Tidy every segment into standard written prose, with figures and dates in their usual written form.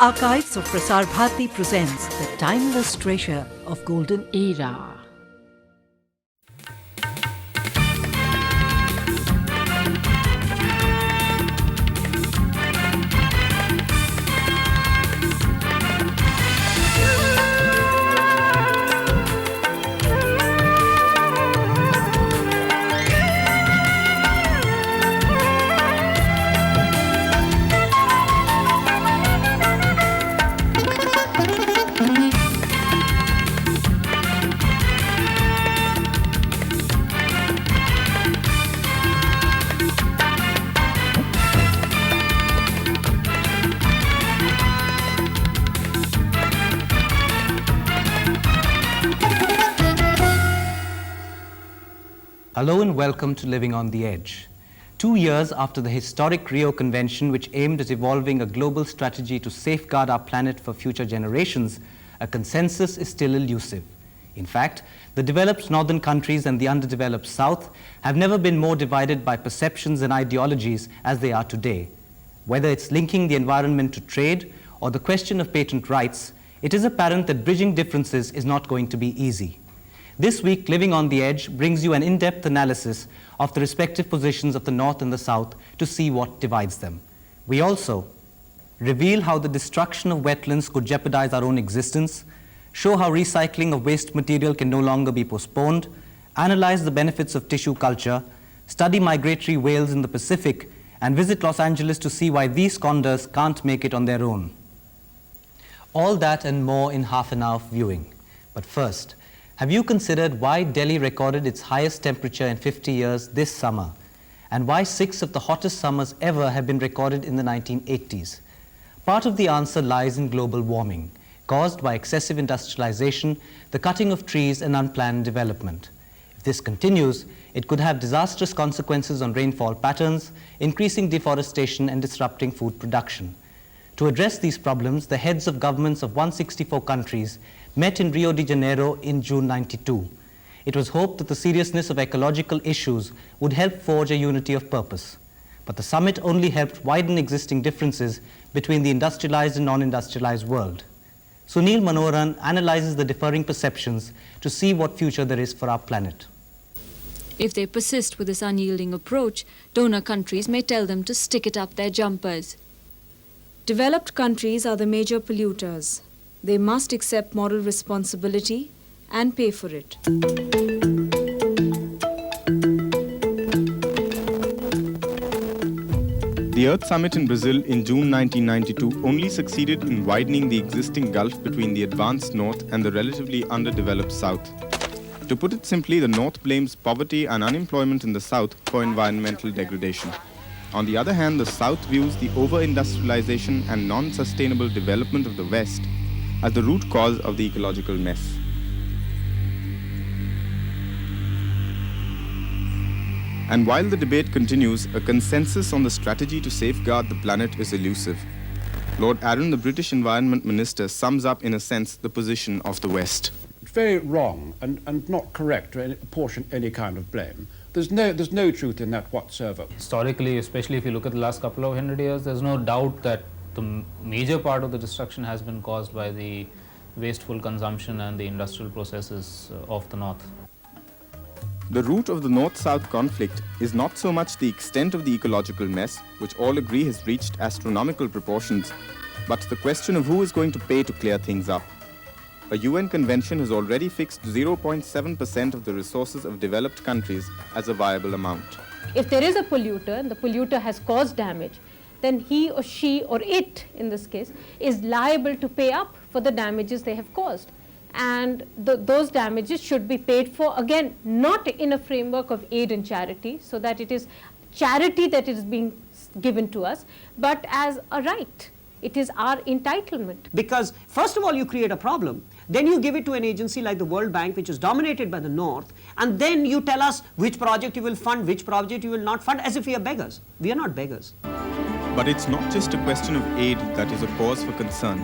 Archives of Prasar Bharati presents the timeless treasure of golden era. Hello and welcome to Living on the Edge. 2 years after the historic Rio Convention, which aimed at evolving a global strategy to safeguard our planet for future generations, a consensus is still elusive. In fact, the developed northern countries and the underdeveloped south have never been more divided by perceptions and ideologies as they are today. Whether it's linking the environment to trade or the question of patent rights, it is apparent that bridging differences is not going to be easy. This week, Living on the Edge brings you an in-depth analysis of the respective positions of the North and the South to see what divides them. We also reveal how the destruction of wetlands could jeopardize our own existence, show how recycling of waste material can no longer be postponed, analyze the benefits of tissue culture, study migratory whales in the Pacific, and visit Los Angeles to see why these condors can't make it on their own. All that and more in half an hour of viewing. But first, have you considered why Delhi recorded its highest temperature in 50 years this summer, and why 6 of the hottest summers ever have been recorded in the 1980s? Part of the answer lies in global warming, caused by excessive industrialization, the cutting of trees, and unplanned development. If this continues, it could have disastrous consequences on rainfall patterns, increasing deforestation and disrupting food production. To address these problems, the heads of governments of 164 countries met in Rio de Janeiro in June '92. It was hoped that the seriousness of ecological issues would help forge a unity of purpose. But the summit only helped widen existing differences between the industrialized and non-industrialized world. Sunil Manoharan analyzes the differing perceptions to see what future there is for our planet. If they persist with this unyielding approach, donor countries may tell them to stick it up their jumpers. Developed countries are the major polluters. They must accept moral responsibility and pay for it. The Earth Summit in Brazil in June 1992 only succeeded in widening the existing gulf between the advanced North and the relatively underdeveloped South. To put it simply, the North blames poverty and unemployment in the South for environmental degradation. On the other hand, the South views the over-industrialization and non-sustainable development of the West as the root cause of the ecological mess. And while the debate continues, a consensus on the strategy to safeguard the planet is elusive. Lord Arun, the British Environment Minister, sums up in a sense the position of the West. It's very wrong and not correct to apportion any kind of blame. There's no truth in that whatsoever. Historically, especially if you look at the last couple of 100 years, there's no doubt that the major part of the destruction has been caused by the wasteful consumption and the industrial processes of the North. The root of the North-South conflict is not so much the extent of the ecological mess, which all agree has reached astronomical proportions, but the question of who is going to pay to clear things up. A UN convention has already fixed 0.7% of the resources of developed countries as a viable amount. If there is a polluter and the polluter has caused damage, then he or she or it, in this case, is liable to pay up for the damages they have caused. And those damages should be paid for, again, not in a framework of aid and charity, so that it is charity that is being given to us, but as a right. It is our entitlement. Because first of all, you create a problem, then you give it to an agency like the World Bank, which is dominated by the North, and then you tell us which project you will fund, which project you will not fund, as if we are beggars. We are not beggars. But it's not just a question of aid that is a cause for concern.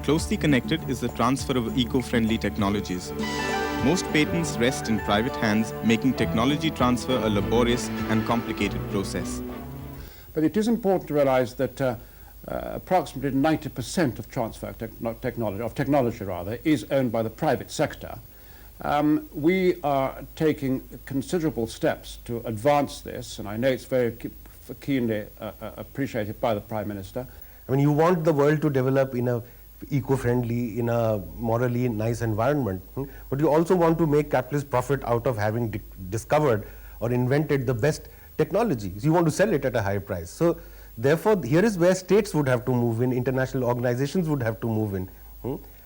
Closely connected is the transfer of eco-friendly technologies. Most patents rest in private hands, making technology transfer a laborious and complicated process. But it is important to realize that approximately 90% of transfer technology is owned by the private sector. We are taking considerable steps to advance this, and I know it's very keenly appreciated by the Prime Minister. I mean, you want the world to develop in a eco-friendly, in a morally nice environment, but you also want to make capitalist profit out of having discovered or invented the best technologies. You want to sell it at a high price. So therefore, here is where states would have to move in, international organizations would have to move in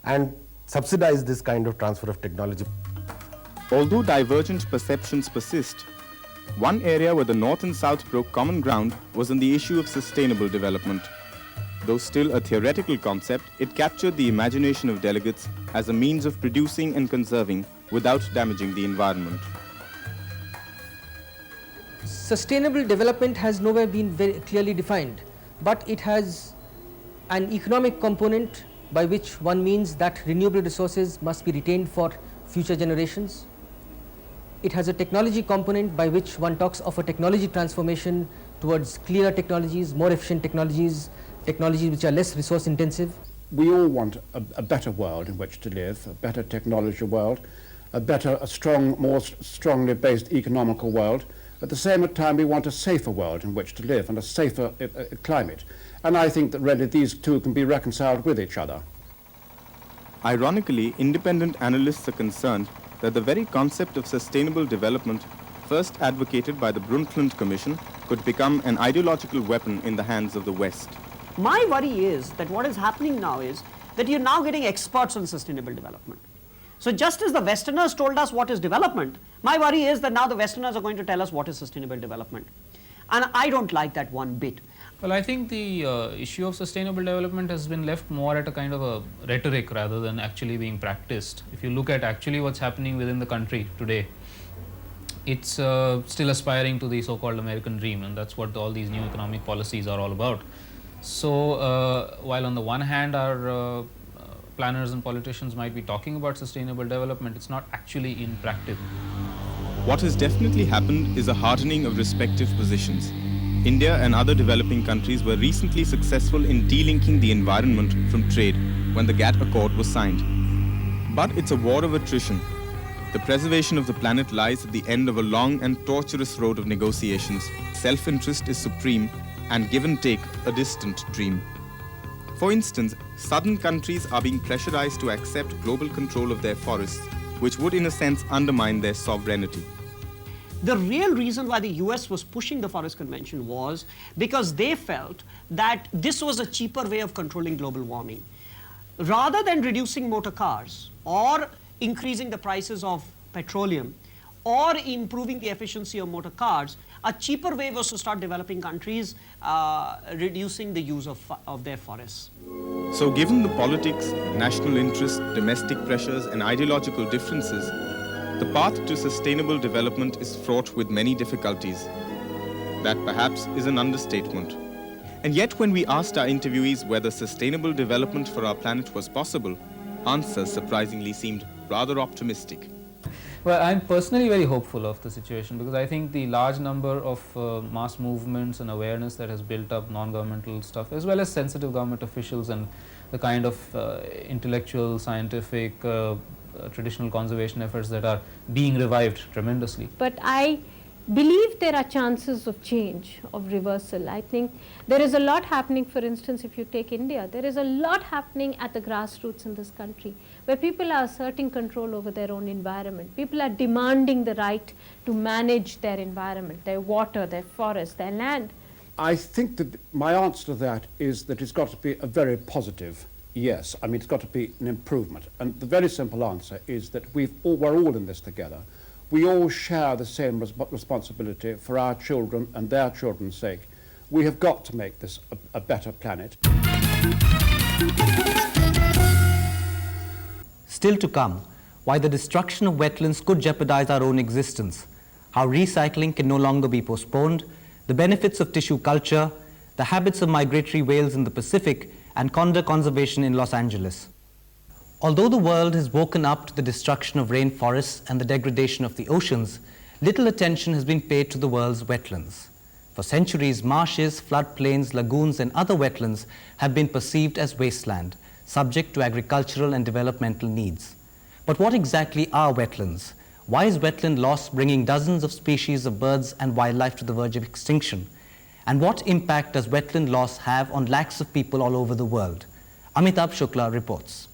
and subsidize this kind of transfer of technology. Although divergent perceptions persist, one area where the North and South broke common ground was on the issue of sustainable development. Though still a theoretical concept, it captured the imagination of delegates as a means of producing and conserving without damaging the environment. Sustainable development has nowhere been very clearly defined, but it has an economic component by which one means that renewable resources must be retained for future generations. It has a technology component by which one talks of a technology transformation towards cleaner technologies, more efficient technologies, technologies which are less resource intensive. We all want a better world in which to live, a better technology world, more strongly based economical world. At the same time, we want a safer world in which to live and a safer climate. And I think that really these two can be reconciled with each other. Ironically, independent analysts are concerned that the very concept of sustainable development, first advocated by the Brundtland Commission, could become an ideological weapon in the hands of the West. My worry is that what is happening now is that you're now getting experts on sustainable development. So just as the Westerners told us what is development, my worry is that now the Westerners are going to tell us what is sustainable development. And I don't like that one bit. Well, I think the issue of sustainable development has been left more at a kind of a rhetoric rather than actually being practiced. If you look at actually what's happening within the country today, it's still aspiring to the so-called American dream, and that's what all these new economic policies are all about. So while on the one hand our planners and politicians might be talking about sustainable development, it's not actually in practice. What has definitely happened is a hardening of respective positions. India and other developing countries were recently successful in delinking the environment from trade when the GATT Accord was signed. But it's a war of attrition. The preservation of the planet lies at the end of a long and torturous road of negotiations. Self-interest is supreme and give and take a distant dream. For instance, southern countries are being pressurized to accept global control of their forests, which would in a sense undermine their sovereignty. The real reason why the US was pushing the Forest Convention was because they felt that this was a cheaper way of controlling global warming. Rather than reducing motor cars or increasing the prices of petroleum or improving the efficiency of motor cars, a cheaper way was to start developing countries reducing the use of their forests. So given the politics, national interest, domestic pressures and ideological differences, the path to sustainable development is fraught with many difficulties. That perhaps is an understatement. And yet when we asked our interviewees whether sustainable development for our planet was possible, answers surprisingly seemed rather optimistic. Well, I'm personally very hopeful of the situation because I think the large number of mass movements and awareness that has built up, non-governmental stuff, as well as sensitive government officials and the kind of intellectual, scientific, traditional conservation efforts that are being revived tremendously. But I believe there are chances of change, of reversal. I think there is a lot happening. For instance, if you take India, there is a lot happening at the grassroots in this country where people are asserting control over their own environment. People are demanding the right to manage their environment, their water, their forest, their land. I think that my answer to that is that it's got to be a very positive yes. I mean, it's got to be an improvement. And the very simple answer is that we're all in this together. We all share the same responsibility for our children and their children's sake. We have got to make this a better planet. Still to come, why the destruction of wetlands could jeopardize our own existence, how recycling can no longer be postponed, the benefits of tissue culture, the habits of migratory whales in the Pacific, and condor conservation in Los Angeles. Although the world has woken up to the destruction of rainforests and the degradation of the oceans, little attention has been paid to the world's wetlands. For centuries, marshes, floodplains, lagoons and other wetlands have been perceived as wasteland, subject to agricultural and developmental needs. But what exactly are wetlands? Why is wetland loss bringing dozens of species of birds and wildlife to the verge of extinction? And what impact does wetland loss have on lakhs of people all over the world? Amitabh Shukla reports.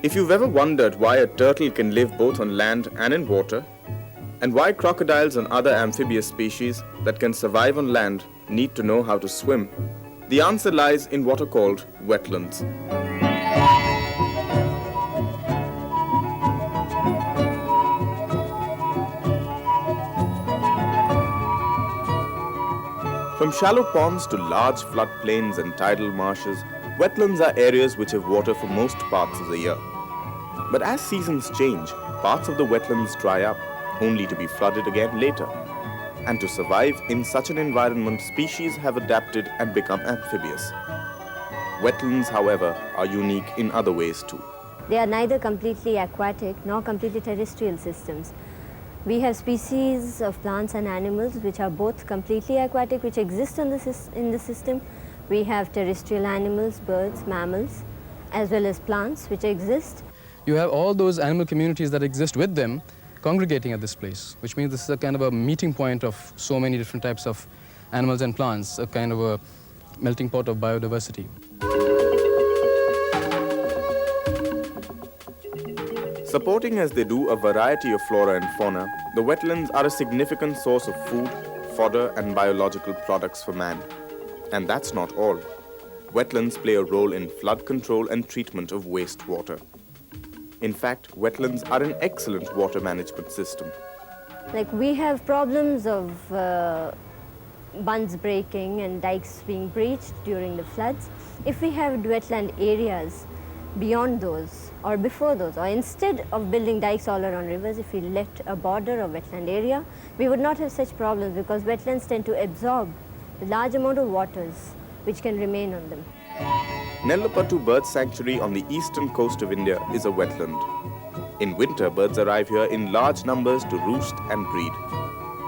If you've ever wondered why a turtle can live both on land and in water, and why crocodiles and other amphibious species that can survive on land need to know how to swim, the answer lies in what are called wetlands. From shallow ponds to large floodplains and tidal marshes, wetlands are areas which have water for most parts of the year. But as seasons change, parts of the wetlands dry up, only to be flooded again later. And to survive in such an environment, species have adapted and become amphibious. Wetlands, however, are unique in other ways too. They are neither completely aquatic nor completely terrestrial systems. We have species of plants and animals which are both completely aquatic, which exist in the system. We have terrestrial animals, birds, mammals, as well as plants which exist. You have all those animal communities that exist with them congregating at this place, which means this is a kind of a meeting point of so many different types of animals and plants, a kind of a melting pot of biodiversity. Supporting as they do a variety of flora and fauna, the wetlands are a significant source of food, fodder and biological products for man. And that's not all. Wetlands play a role in flood control and treatment of wastewater. In fact, wetlands are an excellent water management system. Like we have problems of bunds breaking and dikes being breached during the floods. If we have wetland areas beyond those or before those, or instead of building dikes all around rivers, if we let a border of wetland area, we would not have such problems because wetlands tend to absorb a large amount of waters which can remain on them. Nellapattu Bird Sanctuary on the eastern coast of India is a wetland. In winter, birds arrive here in large numbers to roost and breed.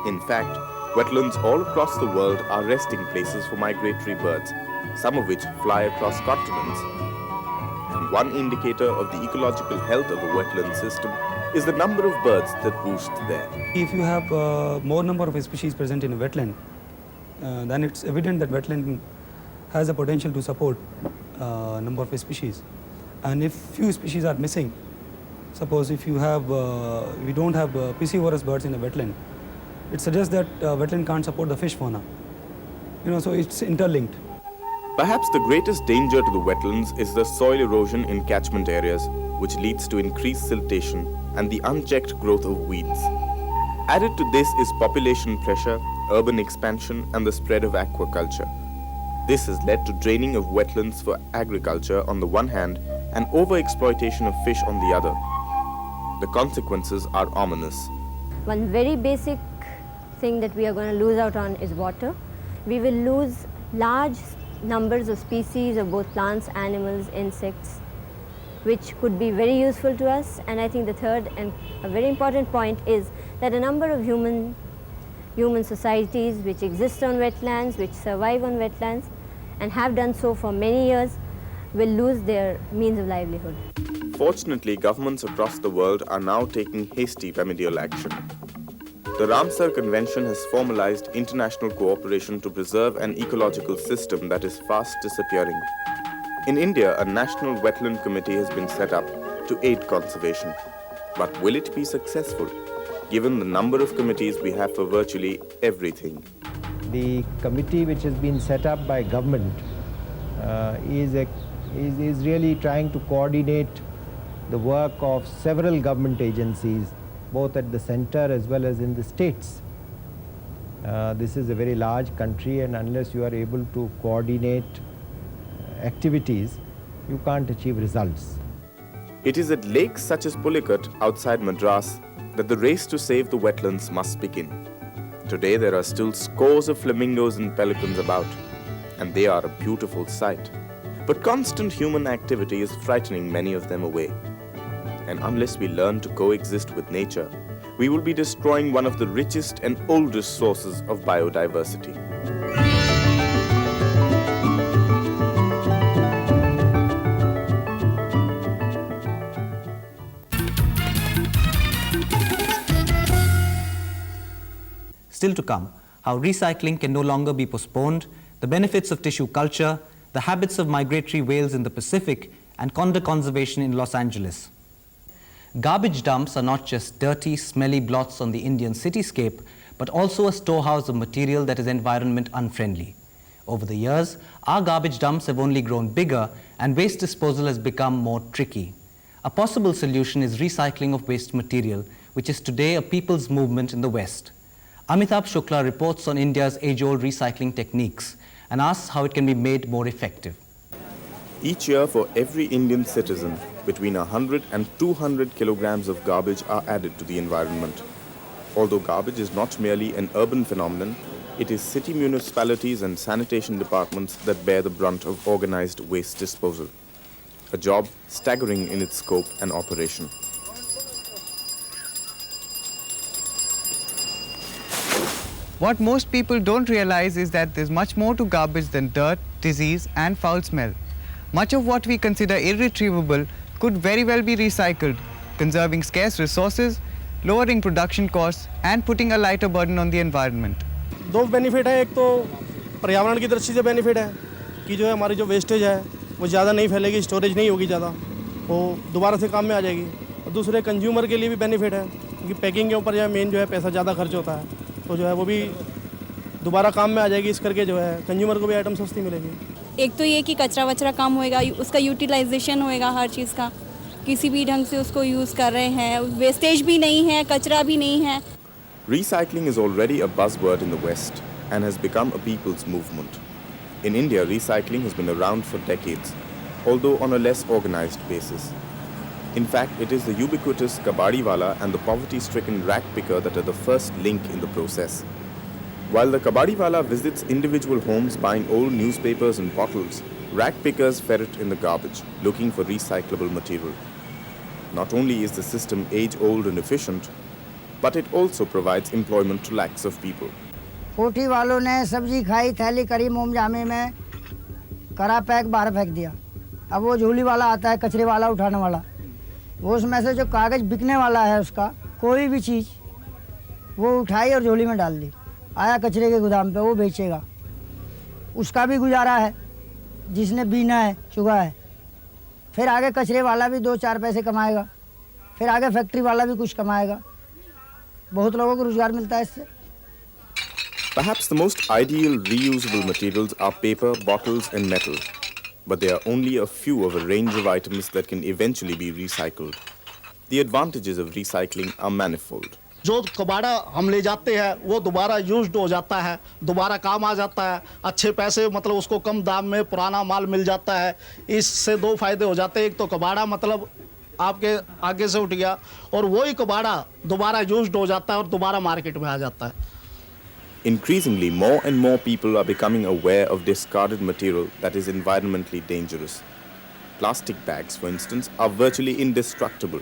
In fact, wetlands all across the world are resting places for migratory birds, some of which fly across continents. And one indicator of the ecological health of a wetland system is the number of birds that roost there. If you have more number of species present in a wetland, then it's evident that wetland has the potential to support number of species. And if few species are missing, suppose if you have, we don't have piscivorous birds in a wetland, it suggests that wetland can't support the fish fauna. So it's interlinked. Perhaps the greatest danger to the wetlands is the soil erosion in catchment areas, which leads to increased siltation and the unchecked growth of weeds. Added to this is population pressure, urban expansion and the spread of aquaculture. This has led to draining of wetlands for agriculture on the one hand and overexploitation of fish on the other. The consequences are ominous. One very basic thing that we are going to lose out on is water. We will lose large numbers of species of both plants, animals, insects, which could be very useful to us. And I think the third and a very important point is that a number of human societies which exist on wetlands, which survive on wetlands and have done so for many years, will lose their means of livelihood. Fortunately, governments across the world are now taking hasty remedial action. The Ramsar Convention has formalized international cooperation to preserve an ecological system that is fast disappearing. In India, a national wetland committee has been set up to aid conservation. But will it be successful, given the number of committees we have for virtually everything? The committee which has been set up by government is really trying to coordinate the work of several government agencies, both at the center as well as in the states. This is a very large country, and unless you are able to coordinate activities, you can't achieve results. It is at lakes such as Pulicat outside Madras that the race to save the wetlands must begin. Today there are still scores of flamingos and pelicans about, and they are a beautiful sight. But constant human activity is frightening many of them away. And unless we learn to coexist with nature, we will be destroying one of the richest and oldest sources of biodiversity. Still to come, how recycling can no longer be postponed, the benefits of tissue culture, the habits of migratory whales in the Pacific, and condor conservation in Los Angeles. Garbage dumps are not just dirty, smelly blots on the Indian cityscape, but also a storehouse of material that is environment unfriendly. Over the years, our garbage dumps have only grown bigger and waste disposal has become more tricky. A possible solution is recycling of waste material, which is today a people's movement in the West. Amitabh Shukla reports on India's age-old recycling techniques and asks how it can be made more effective. Each year, for every Indian citizen, between 100 and 200 kilograms of garbage are added to the environment. Although garbage is not merely an urban phenomenon, it is city municipalities and sanitation departments that bear the brunt of organized waste disposal. A job staggering in its scope and operation. What most people don't realize is that there's much more to garbage than dirt, disease, and foul smell. Much of what we consider irretrievable could very well be recycled, conserving scarce resources, lowering production costs, and putting a lighter burden on the environment. दो benefit है, एक तो पर्यावरण की दृष्टि से benefit है कि जो है हमारी जो वेस्टेज है वो ज़्यादा नहीं फैलेगी, स्टोरेज नहीं होगी ज़्यादा, वो दोबारा से काम में आ जाएगी। और दूसरे कंज्यूमर के लिए भी बेनिफिट है क्योंकि पैकिंग के ऊपर जो है मेन जो है पैसा ज़्यादा खर्च होता है, तो जो है वो भी दोबारा काम में आ जाएगी। इस करके जो है कंज्यूमर को भी आइटम सस्ती मिलेगी। एक तो ये कि कचरा वचरा कम होएगा, उसका यूटिलाइजेशन होएगा हर चीज़ का, किसी भी ढंग से उसको यूज़ कर रहे हैं, वेस्टेज भी नहीं है, कचरा भी नहीं है। Recycling is already a buzzword in the West and has become a people's movement. In India, recycling has been around for decades, although on a less organized basis. In fact, it is the ubiquitous kabadiwala and the poverty-stricken rack picker that are the first link in the process. While the kabadiwala visits individual homes buying old newspapers and bottles, rack pickers ferret in the garbage, looking for recyclable material. Not only is the system age-old and efficient, but it also provides employment to lakhs of people. कोठी वालों ने सब्जी खाई, थैली करी मोम जामे में, करा पैक, बाहर फेंक दिया। अब वो झोली वाला आता है, कचरे वाला उठाने वाला, वो उसमें से जो कागज बिकने वाला है उसका कोई भी चीज़ वो उठाई और झोली में डाल दी, आया कचरे के गोदाम पे, वो बेचेगा, उसका भी गुजारा है, जिसने बीना है, चुगा है। फिर आगे कचरे वाला भी 2-4 पैसे कमाएगा, फिर आगे फैक्ट्री वाला भी कुछ कमाएगा, बहुत लोगों को रोजगार मिलता है इससे। Perhaps the most ideal reusable materials are paper, bottles and metal, but there are only a few of a range of items that can eventually be recycled. The advantages of recycling are manifold. जो कबाड़ा हम ले जाते हैं वो दोबारा used हो जाता है, दोबारा काम आ जाता है, अच्छे पैसे मतलब उसको कम दाम में पुराना माल मिल जाता है। इससे दो फायदे हो जाते हैं, एक तो कबाड़ा मतलब आपके आगे से उठ गया और वही कबाड़ा दोबारा यूज्ड हो जाता है और दोबारा मार्केट में आ जाता है। Increasingly, more and more people are becoming aware of discarded material that is environmentally dangerous. Plastic bags, for instance, are virtually indestructible.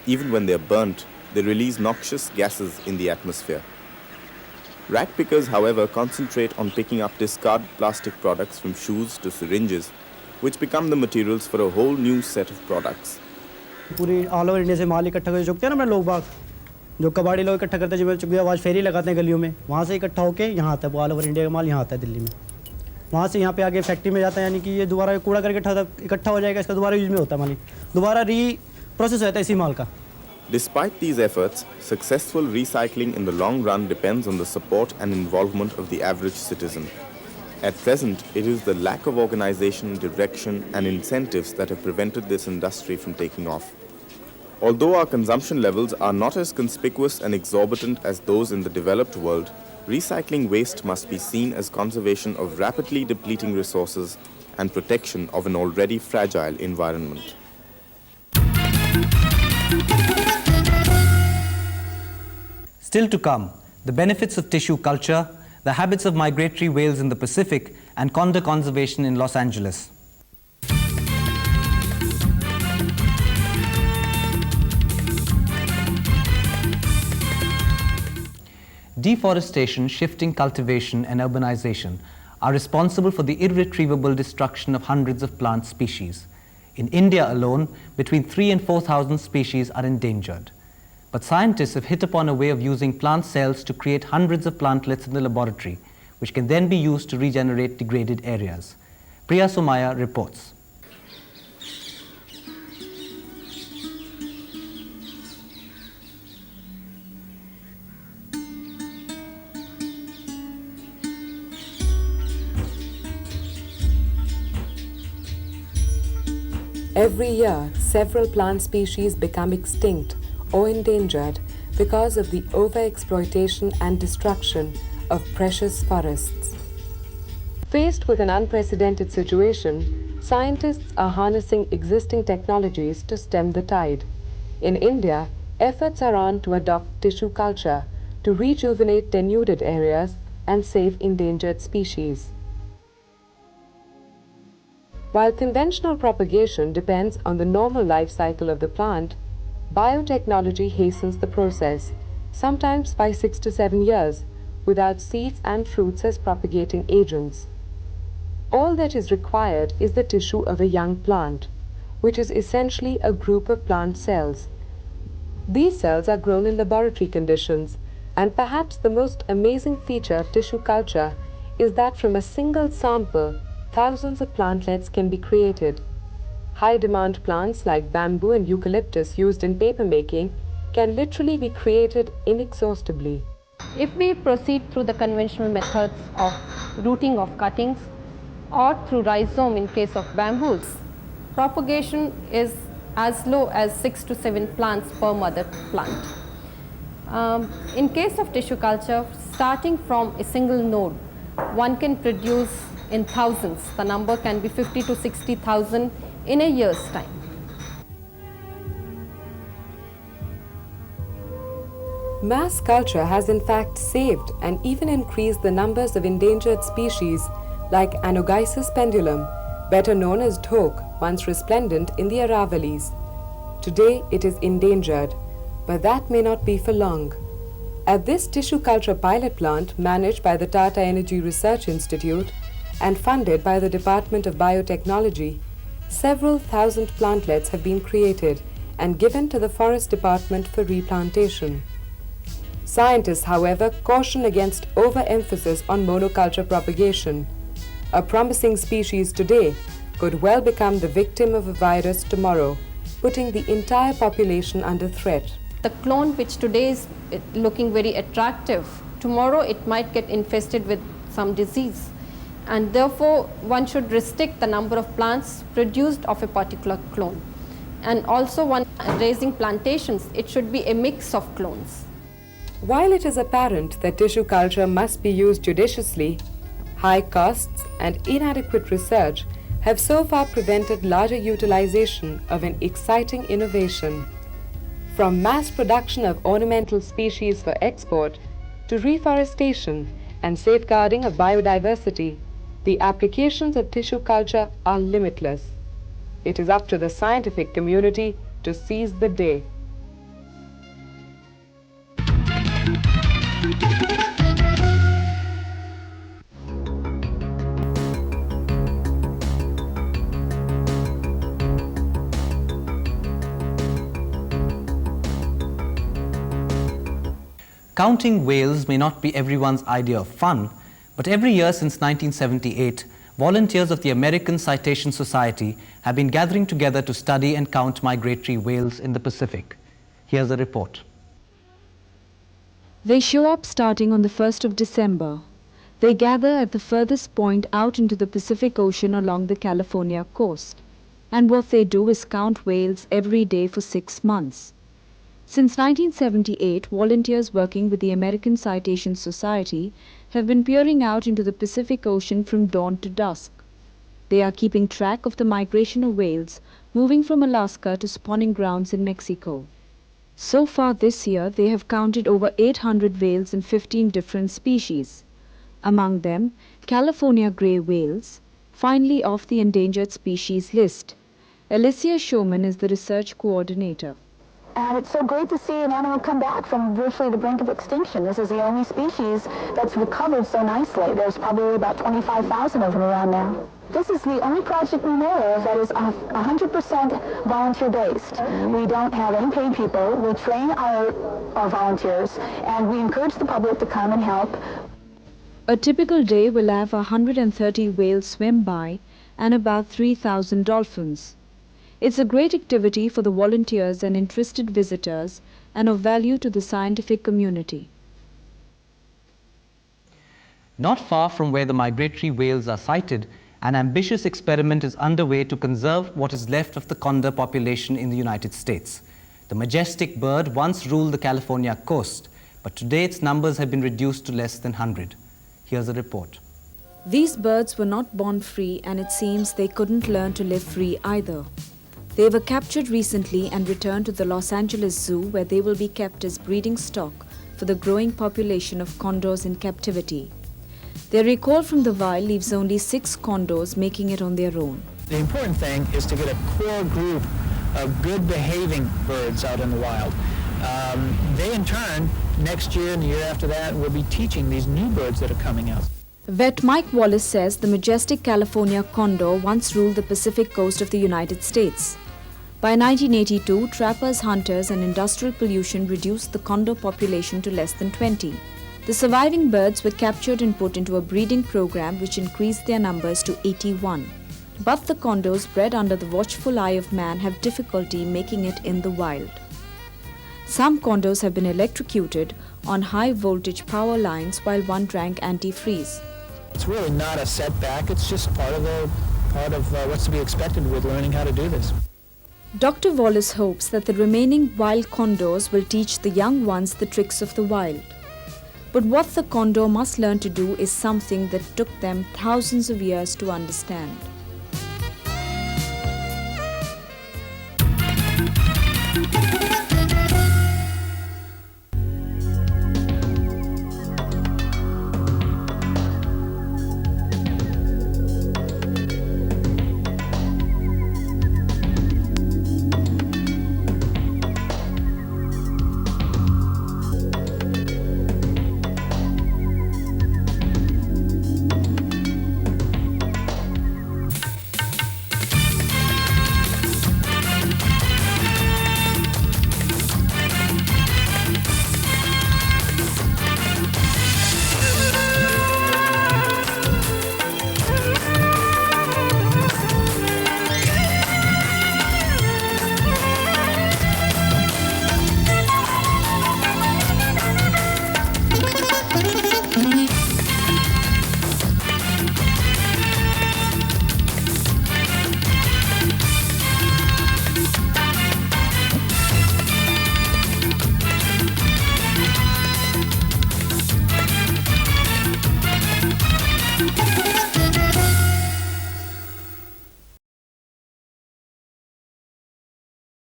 Even when they are burnt, they release noxious gases in the atmosphere. Rack pickers, however, concentrate on picking up discarded plastic products from shoes to syringes, which become the materials for a whole new set of products. पूरी all over India से माल इकट्ठा कर चुकते हैं ना अपने लोग बाग, जो कबाड़ी लोग इकट्ठा करते हैं, जो चुकी आवाज़ फेरी लगाते हैं गलियों में, वहाँ से इकट्ठा होकर यहाँ आता है, ऑल ओवर इंडिया का माल यहाँ आता है दिल्ली में, वहाँ से यहाँ पे आगे फैक्ट्री में जाता है, यानी कि ये दोबारा कूड़ा करके इकट्ठा हो जाएगा, इसका दोबारा यूज में होता है, माल दोबारा प्रोसेस होता है इसी माल का। Despite these efforts, successful recycling in the long run depends on the support and involvement of the average citizen. At present, it is the lack of organization, direction, and incentives that have prevented this industry from taking off. Although our consumption levels are not as conspicuous and exorbitant as those in the developed world, recycling waste must be seen as conservation of rapidly depleting resources and protection of an already fragile environment. Still to come, the benefits of tissue culture, the habits of migratory whales in the Pacific, and condor conservation in Los Angeles. Deforestation, shifting cultivation, and urbanization are responsible for the irretrievable destruction of hundreds of plant species. In India alone, between 3,000 and 4,000 species are endangered. But scientists have hit upon a way of using plant cells to create hundreds of plantlets in the laboratory, which can then be used to regenerate degraded areas. Priya Somaya reports. Every year, several plant species become extinct or endangered because of the overexploitation and destruction of precious forests. Faced with an unprecedented situation, scientists are harnessing existing technologies to stem the tide. In India, efforts are on to adopt tissue culture to rejuvenate denuded areas and save endangered species. While conventional propagation depends on the normal life cycle of the plant, biotechnology hastens the process, sometimes by 6 to 7 years, without seeds and fruits as propagating agents. All that is required is the tissue of a young plant, which is essentially a group of plant cells. These cells are grown in laboratory conditions, and perhaps the most amazing feature of tissue culture is that from a single sample, thousands of plantlets can be created. High-demand plants like bamboo and eucalyptus used in paper making can literally be created inexhaustibly. If we proceed through the conventional methods of rooting of cuttings or through rhizome in case of bamboos, propagation is as low as 6 to 7 plants per mother plant. In case of tissue culture, starting from a single node, one can produce in thousands. The number can be 50 to 60,000 in a year's time. Mass culture has in fact saved and even increased the numbers of endangered species like Anogeissus pendulum, better known as dhok, once resplendent in the Aravalis. Today it is endangered, but that may not be for long. At this tissue culture pilot plant managed by the Tata Energy Research Institute and funded by the Department of Biotechnology, several thousand plantlets have been created and given to the Forest Department for replantation. Scientists, however, caution against overemphasis on monoculture propagation. A promising species today could well become the victim of a virus tomorrow, putting the entire population under threat. The clone which today is looking very attractive, tomorrow it might get infested with some disease. And therefore, one should restrict the number of plants produced of a particular clone. And also, when raising plantations, it should be a mix of clones. While it is apparent that tissue culture must be used judiciously, high costs and inadequate research have so far prevented larger utilization of an exciting innovation. From mass production of ornamental species for export to reforestation and safeguarding of biodiversity, the applications of tissue culture are limitless. It is up to the scientific community to seize the day. Counting whales may not be everyone's idea of fun, but every year since 1978, volunteers of the American Citation Society have been gathering together to study and count migratory whales in the Pacific. Here's a report. They show up starting on the 1st of December. They gather at the furthest point out into the Pacific Ocean along the California coast. And what they do is count whales every day for 6 months. Since 1978, volunteers working with the American Citation Society have been peering out into the Pacific Ocean from dawn to dusk. They are keeping track of the migration of whales moving from Alaska to spawning grounds in Mexico. So far this year, they have counted over 800 whales in 15 different species. Among them, California grey whales, finally off the endangered species list. Alicia Showman is the research coordinator. And it's so great to see an animal come back from virtually the brink of extinction. This is the only species that's recovered so nicely. There's probably about 25,000 of them around now. This is the only project we know of that is 100% volunteer-based. We don't have any paid people. We train our volunteers, and we encourage the public to come and help. A typical day will have 130 whales swim by and about 3,000 dolphins. It's a great activity for the volunteers and interested visitors and of value to the scientific community. Not far from where the migratory whales are sighted, an ambitious experiment is underway to conserve what is left of the condor population in the United States. The majestic bird once ruled the California coast, but today its numbers have been reduced to less than 100. Here's a report. These birds were not born free, and it seems they couldn't learn to live free either. They were captured recently and returned to the Los Angeles Zoo, where they will be kept as breeding stock for the growing population of condors in captivity. Their recall from the wild leaves only 6 condors making it on their own. The important thing is to get a core group of good behaving birds out in the wild. They in turn, next year and the year after that, will be teaching these new birds that are coming out. Vet Mike Wallace says the majestic California condor once ruled the Pacific coast of the United States. By 1982, trappers, hunters and industrial pollution reduced the condor population to less than 20. The surviving birds were captured and put into a breeding program which increased their numbers to 81. But the condors bred under the watchful eye of man have difficulty making it in the wild. Some condors have been electrocuted on high voltage power lines while one drank antifreeze. It's really not a setback, it's just part of what's to be expected with learning how to do this. Dr. Wallace hopes that the remaining wild condors will teach the young ones the tricks of the wild. But what the condor must learn to do is something that took them thousands of years to understand.